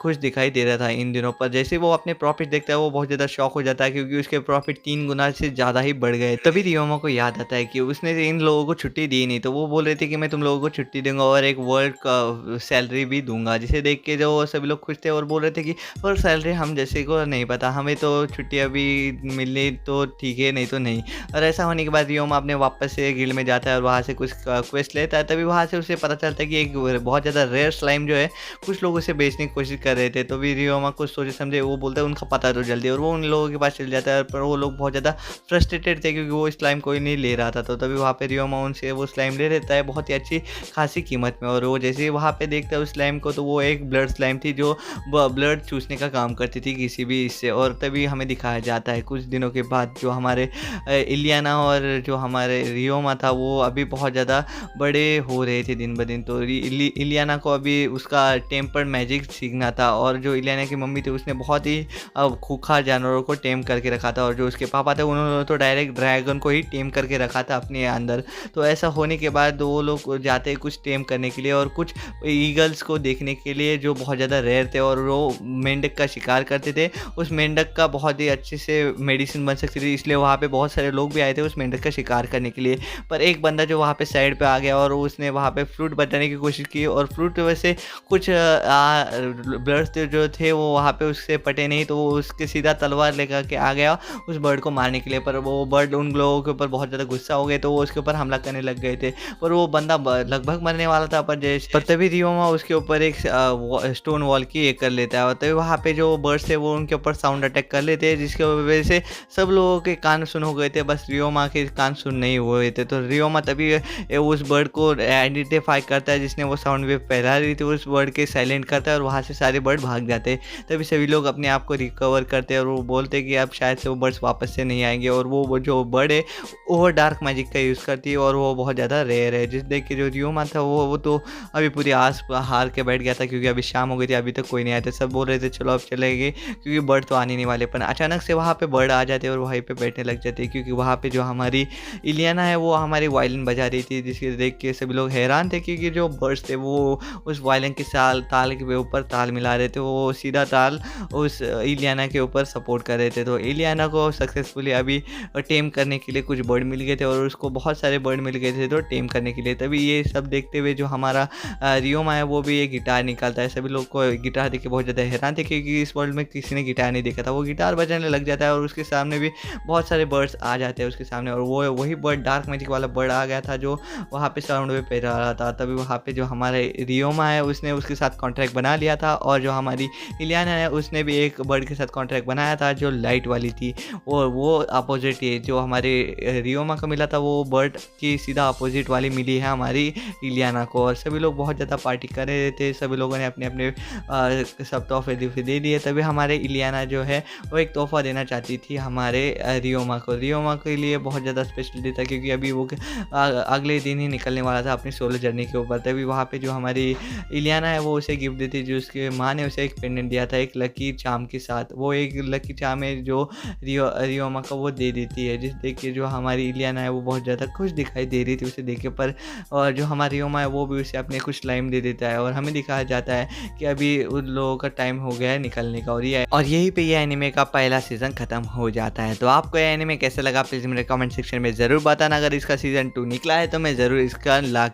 Speaker 1: खुश दिखाई दे रहा था इन दिनों पर। जैसे वो अपने प्रॉफिट देखता है वो बहुत ज़्यादा शॉक हो जाता है, क्योंकि उसके प्रॉफिट 3 गुना से ज़्यादा ही बढ़ गए। तभी रियोमा को याद आता है कि उसने इन लोगों को छुट्टी दी नहीं। तो वो बोल रहे थे कि मैं तुम लोगों को छुट्टी दूंगा और एक वर्ल्ड का सैलरी भी दूंगा, जिसे देख के जो सभी लोग खुश थे और बोल रहे थे कि पर सैलरी हम जैसे को नहीं पता, हमें तो छुट्टी अभी मिलनी तो ठीक है, नहीं तो नहीं। और ऐसा होने के बाद रियोमा अपने वापस से गिल्ड में जाता है और वहाँ से कुछ क्वेस्ट लेता है। तभी वहाँ से उसे पता चलता है कि एक बहुत ज़्यादा रेयर स्लाइम जो है कुछ लोग उसे बेचने की कोशिश कर रहे थे। तो भी रियोमा कुछ सोचे समझे वो बोलता है उनका पता तो जल्दी, और वो उन लोगों के पास चल जाता है। पर वो लोग बहुत ज़्यादा फ्रस्ट्रेटेड थे क्योंकि वो स्लाइम कोई नहीं ले रहा था। तो तभी वहाँ पे रियोमा उनसे वो स्लाइम ले लेता है बहुत ही अच्छी खासी कीमत में। और वो जैसे ही वहाँ पे देखता है उस स्लाइम को, तो वो एक ब्लड स्लाइम थी जो ब्लड चूसने का काम करती थी किसी भी इससे। और तभी हमें दिखाया जाता है कुछ दिनों के बाद जो हमारे इलियाना और जो हमारे रियोमा था वो अभी बहुत ज़्यादा बड़े हो रहे थे दिन ब दिन। तो इलियाना को अभी उसका टेम्पर्ड मैजिक सीखना था, और जो इलियाना की मम्मी थी उसने बहुत ही खूंखार जानवरों को टेम करके रखा था, और जो उसके पापा थे उन्होंने तो डायरेक्ट ड्रैगन को ही टेम करके रखा था अपने अंदर। तो ऐसा होने के बाद वो लोग जाते कुछ टेम करने के लिए और कुछ ईगल्स को देखने के लिए जो बहुत ज़्यादा रेयर थे, और वो मेंढक का शिकार करते थे। उस मेंढक का बहुत ही अच्छे से मेडिसिन बन सकती थी, इसलिए वहाँ पे बहुत सारे लोग भी आए थे उस मेंढक का शिकार करने के लिए। पर एक बंदा जो वहाँ पे साइड पे आ गया और उसने वहाँ पे फ्रूट बचाने की कोशिश की, और फ्रूट वैसे कुछ ब्लड्स जो थे वो वहाँ पे उससे पटे नहीं, तो वो उसके सीधा तलवार लेकर के आ गया उस बर्ड को मारने के लिए। पर वो बर्ड उन लोगों के ऊपर बहुत ज़्यादा गुस्सा हो गए, तो वो उसके ऊपर हमला करने लग गए थे। पर वो बंदा लगभग मरने वाला था, पर तभी रियोमा उसके ऊपर एक स्टोन वॉल की ये कर लेता है, और तभी वहाँ पे जो बर्ड्स थे वो उनके ऊपर साउंड अटैक कर लेते हैं, जिसकी वजह से सब लोगों के कान सुन हो गए थे, बस रियोमा के कान सुन नहीं हुए थे। तो रियोमा तभी उस बर्ड को आइडेंटिफाई करता है जिसने वो साउंड वेव फैला रही थी, उस बर्ड के साइलेंट करता है, और वहाँ से सारे बर्ड भाग जाते हैं। तभी सभी लोग अपने आप को रिकवर करते हैं, और वो बोलते हैं कि अब शायद से वो बर्ड्स वापस से नहीं आएंगे। और वो जो बर्ड है वो डार्क मैजिक का यूज़ करती है, और वो बहुत ज़्यादा रेयर है। जिस देख के जो रियोमा था वो तो अभी पूरी आस हार के बैठ गया था, क्योंकि अभी शाम हो गई थी, अभी तक कोई नहीं आया था। सब बोल रहे थे चलो अब चले गए, क्योंकि बर्ड तो आने नहीं वाले। पर अचानक से वहाँ पे बर्ड आ जाते हैं और वहीं पे बैठने लग जाते हैं, क्योंकि वहाँ पे जो हमारी इलियाना है वो हमारी वायलिन बजा रही थी, जिसके देख के सभी लोग हैरान थे, क्योंकि जो बर्ड्स थे वो उस वायलिन के ताल के ऊपर ताल मिला रहे थे, वो सीधा ताल उस इलियाना के ऊपर सपोर्ट कर रहे थे। तो इलियाना को सक्सेसफुली अभी टेम करने के लिए कुछ बर्ड मिल गए थे, और उसको बहुत सारे बर्ड मिल गए थे तो टेम करने के लिए। तभी ये सब देखते हुए जो हमारा रियोमा है वो भी एक गिटार निकालता है। सभी लोग को गिटार देख के बहुत ज़्यादा हैरान थे, क्योंकि इस वर्ल्ड में किसी ने गिटार नहीं देखा था। वो गिटार बजाने लग जाता है और उसके सामने भी बहुत सारे बर्ड्स आ जाते हैं उसके सामने, और वो वही बर्ड डार्क मैजिक वाला बर्ड आ गया था जो वहाँ पे साउंड वेव फैला रहा था। तभी वहाँ पे जो हमारे रियोमा है उसने उसके साथ कॉन्ट्रैक्ट बना लिया था, और जो हमारी इलियाना है उसने भी एक बर्ड के साथ कॉन्ट्रैक्ट बनाया था जो लाइट वाली थी, और वो अपोजिट है जो हमारे रियोमा को मिला था, वो बर्ड की सीधा अपोजिट वाली मिली है हमारी इलियाना को। और सभी लोग बहुत ज़्यादा पार्टी कर रहे थे, सभी लोगों ने अपने अपने सब तोहफे दे दिए। तभी हमारे इलियाना जो है वो एक तोहफा देना चाहती थी हमारे रियोमा को। रियोमा के लिए बहुत ज़्यादा स्पेशल डे था, क्योंकि अभी वो अगले दिन ही निकलने वाला था अपनी सोलो जर्नी के ऊपर। तभी वहाँ पे जो हमारी इलियाना है वो उसे गिफ्ट देती, जो उसके माँ ने उसे एक पेंडेंट दिया था एक लकी चार्म के साथ। वो एक लकी चार्म है जो रियोमा को वो दे देती है, जिस देख के जो हमारी इलियाना है वो बहुत ज़्यादा खुश दिखाई दे रही थी उसे देख के। पर और जो हमारी रियोमा है वो भी उसे अपने कुछ टाइम दे देता है, और हमें दिखाया जाता है कि अभी उन लोगों का टाइम हो गया है निकलने का। और यहीं पे ये एनिमे का पहला सीज़न ख़त्म हो जाता है। तो आपको ये एनिमे कैसा लगा प्लीज़ मेरे कमेंट सेक्शन में ज़रूर बताना। अगर इसका सीज़न 2 निकला है तो मैं ज़रूर इसका ला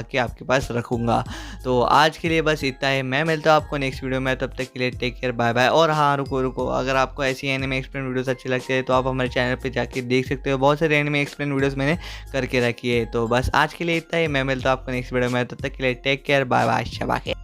Speaker 1: के आपके पास रखूँगा। तो आज के लिए बस इतना ही, मैं मिलता हूँ आपको नेक्स्ट वीडियो में, तब तक के लिए टेक केयर, बाय बाय। और हाँ रुको, अगर आपको ऐसी एनिमे एक्सप्लेन वीडियोस अच्छे लगते हैं तो आप हमारे चैनल पे जाके देख सकते हो, बहुत सारे एनिमे एक्सप्लेन वीडियोस मैंने करके रखी है। तो बस आज के लिए इतना ही, मैं मिलता हूँ आपको नेक्स्ट वीडियो में, तब तक के लिए take care, bye bye, Shaba खैर।